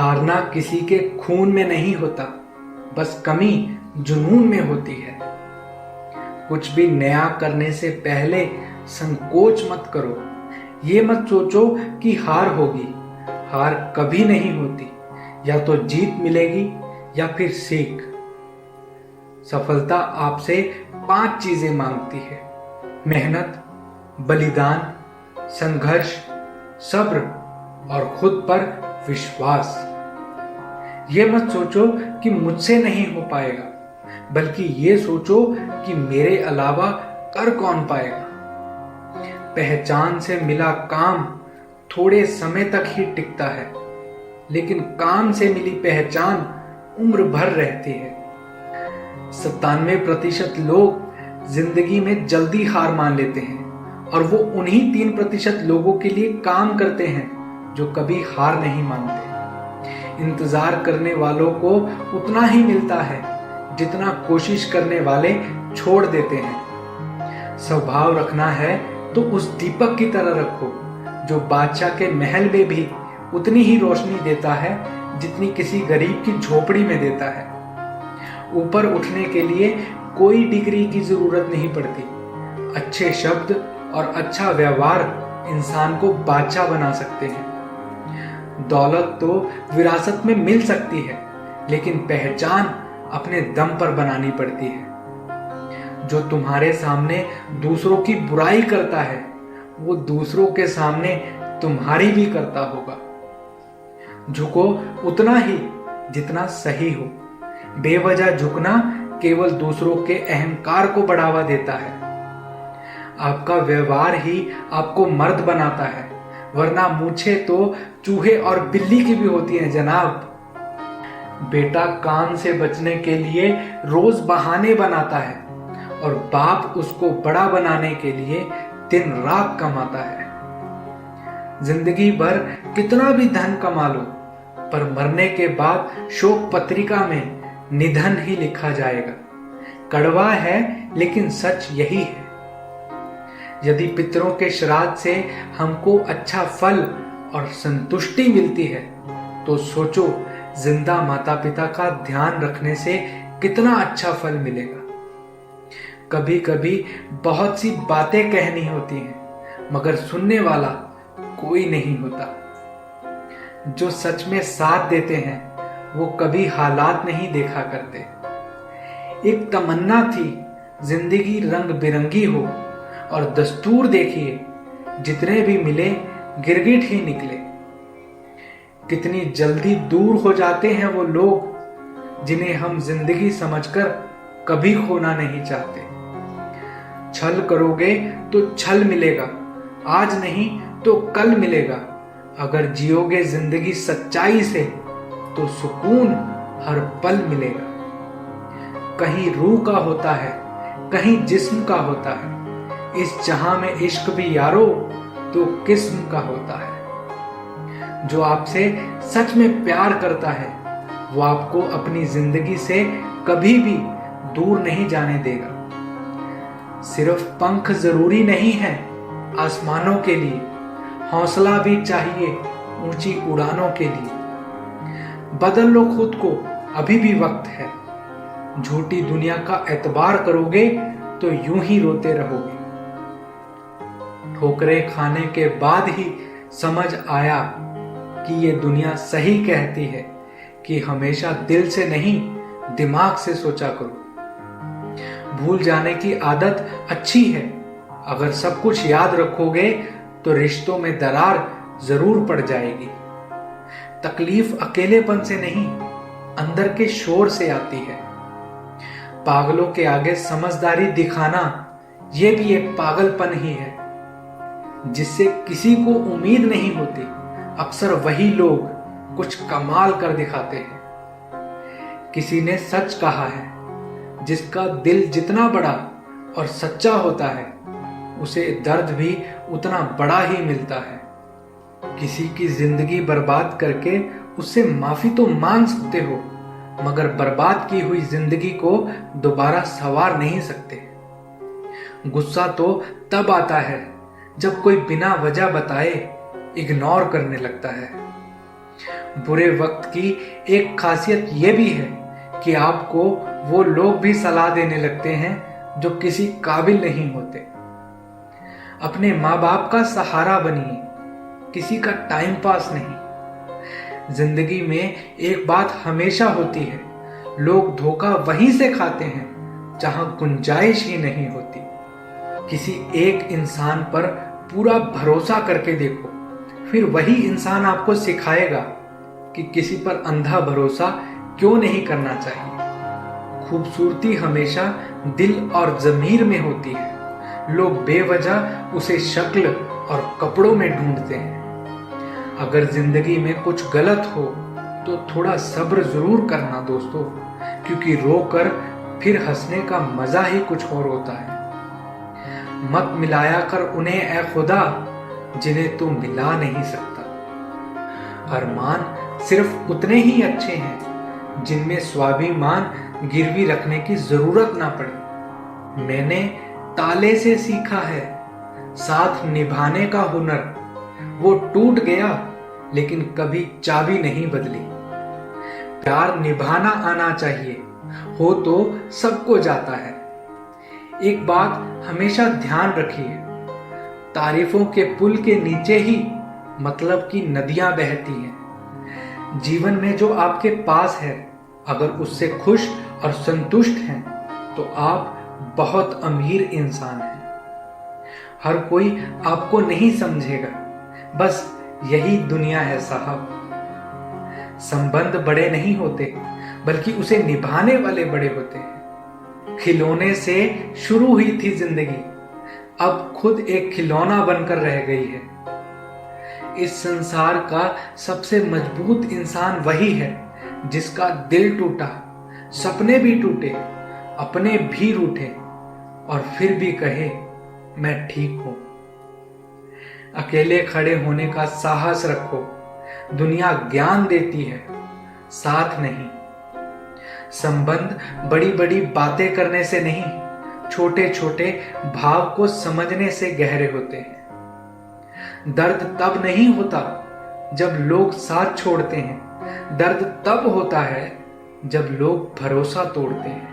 हारना किसी के खून में नहीं होता, बस कमी जुनून में होती है। कुछ भी नया करने से पहले संकोच मत करो। ये मत सोचो कि हार होगी। हार कभी नहीं होती, या तो जीत मिलेगी या फिर सीख। सफलता आपसे 5 चीजें मांगती है: मेहनत, बलिदान, संघर्ष, सब्र और खुद पर विश्वास। ये मत सोचो कि मुझसे नहीं हो पाएगा, बल्कि ये सोचो कि मेरे अलावा कर कौन पाएगा। पहचान से मिला काम थोड़े समय तक ही टिकता है, लेकिन काम से मिली पहचान उम्र भर रहती है। 97% लोग जिंदगी में जल्दी हार मान लेते हैं, और वो उन्हीं 3% लोगों के लिए काम करते हैं जो कभी हार नहीं मानते। इंतजार करने वालों को उतना ही मिलता है जितना कोशिश करने वाले छोड़ देते हैं। स्वभाव रखना है तो उस दीपक की तरह रखो जो बादशाह के महल में भी उतनी ही रोशनी देता है जितनी किसी गरीब की झोपड़ी में देता है। ऊपर उठने के लिए कोई डिग्री की जरूरत नहीं पड़ती। अच्छे शब्द और अच्छा व्यवहार इंसान को बादशाह बना सकते हैं। दौलत तो विरासत में मिल सकती है, लेकिन पहचान अपने दम पर बनानी पड़ती है। जो तुम्हारे सामने दूसरों की बुराई करता है, वो दूसरों के सामने तुम्हारी भी करता होगा। झुको उतना ही जितना सही हो। बेवजह झुकना केवल दूसरों के अहंकार को बढ़ावा देता है। आपका व्यवहार ही आपको मर्द बनाता है, वरना मूछें तो चूहे और बिल्ली की भी होती हैं जनाब। बेटा काम से बचने के लिए रोज बहाने बनाता है, और बाप उसको बड़ा बनाने के लिए दिन रात कमाता है। जिंदगी भर कितना भी धन कमा लो, पर मरने के बाद शोक पत्रिका में निधन ही लिखा जाएगा। कड़वा है, लेकिन सच यही है। यदि पितरों के श्राद्ध से हमको अच्छा फल और संतुष्टि मिलती है, तो सोचो जिंदा माता पिता का ध्यान रखने से कितना अच्छा फल मिलेगा। कभी कभी बहुत सी बातें कहनी होती हैं, मगर सुनने वाला कोई नहीं होता। जो सच में साथ देते हैं, वो कभी हालात नहीं देखा करते। एक तमन्ना थी जिंदगी रंग बिरंगी हो, और दस्तूर देखिए जितने भी मिले गिरगिट ही निकले। कितनी जल्दी दूर हो जाते हैं वो लोग जिन्हें हम जिंदगी समझकर कभी खोना नहीं चाहते। छल करोगे तो छल मिलेगा, आज नहीं तो कल मिलेगा। अगर जियोगे जिंदगी सच्चाई से, तो सुकून हर पल मिलेगा। कहीं रूह का होता है, कहीं जिस्म का होता है। इस जहां में इश्क भी यारो तो किस्म का होता है। जो आपसे सच में प्यार करता है, वो आपको अपनी जिंदगी से कभी भी दूर नहीं जाने देगा। सिर्फ पंख जरूरी नहीं है आसमानों के लिए, हौसला भी चाहिए ऊंची उड़ानों के लिए। बदल लो खुद को, अभी भी वक्त है। झूठी दुनिया का एतबार करोगे तो यूं ही रोते रहोगे। ठोकरें खाने के बाद ही समझ आया कि ये दुनिया सही कहती है कि हमेशा दिल से नहीं, दिमाग से सोचा करो। भूल जाने की आदत अच्छी है। अगर सब कुछ याद रखोगे तो रिश्तों में दरार जरूर पड़ जाएगी। तकलीफ अकेलेपन से नहीं, अंदर के शोर से आती है। पागलों के आगे समझदारी दिखाना, यह भी एक पागलपन ही है। जिससे किसी को उम्मीद नहीं होती, अक्सर वही लोग कुछ कमाल कर दिखाते हैं। किसी ने सच कहा है, जिसका दिल जितना बड़ा और सच्चा होता है, उसे दर्द भी उतना बड़ा ही मिलता है। किसी की जिंदगी बर्बाद करके उससे माफी तो मांग सकते हो, मगर बर्बाद की हुई जिंदगी को दोबारा संवार नहीं सकते। गुस्सा तो तब आता है जब कोई बिना वजह बताए इग्नोर करने लगता है। बुरे वक्त की एक खासियत यह भी है कि आपको वो लोग भी सलाह देने लगते हैं जो किसी काबिल नहीं होते। अपने माँ बाप का सहारा बनिए, किसी का टाइम पास नहीं। जिंदगी में एक बात हमेशा होती है, लोग धोखा वहीं से खाते हैं जहां गुंजाइश ही नहीं होती। किसी एक इंसान पर पूरा भरोसा करके देखो, फिर वही इंसान आपको सिखाएगा कि किसी पर अंधा भरोसा क्यों नहीं करना चाहिए। खूबसूरती हमेशा दिल और ज़मीर में होती है, लोग बेवजह उसे शक्ल और कपड़ों में ढूंढते हैं। अगर जिंदगी में कुछ गलत हो तो थोड़ा सब्र जरूर करना दोस्तों, क्योंकि रोकर फिर हंसने का मजा ही कुछ और होता है। मत मिलाया कर उन्हें ए खुदा जिन्हें तू मिला नहीं सकता। अरमान सिर्फ उतने ही अच्छे हैं जिनमें स्वाभिमान गिरवी रखने की जरूरत ना पड़े। मैंने ताले से सीखा है साथ निभाने का हुनर, वो टूट गया लेकिन कभी चाबी नहीं बदली। प्यार निभाना आना चाहिए, हो तो सबको जाता है। एक बात हमेशा ध्यान रखिए, तारीफों के पुल के नीचे ही मतलब की नदियां बहती हैं। जीवन में जो आपके पास है, अगर उससे खुश और संतुष्ट हैं तो आप बहुत अमीर इंसान हैं। हर कोई आपको नहीं समझेगा, बस यही दुनिया है साहब। संबंध बड़े नहीं होते बल्कि उसे निभाने वाले बड़े होते हैं। खिलौने से शुरू हुई थी जिंदगी, अब खुद एक खिलौना बनकर रह गई है। इस संसार का सबसे मजबूत इंसान वही है जिसका दिल टूटा, सपने भी टूटे, अपने भी रूठे और फिर भी कहे मैं ठीक हूं। अकेले खड़े होने का साहस रखो, दुनिया ज्ञान देती है, साथ नहीं। संबंध बड़ी बड़ी बातें करने से नहीं, छोटे छोटे भाव को समझने से गहरे होते हैं। दर्द तब नहीं होता जब लोग साथ छोड़ते हैं, दर्द तब होता है जब लोग भरोसा तोड़ते हैं।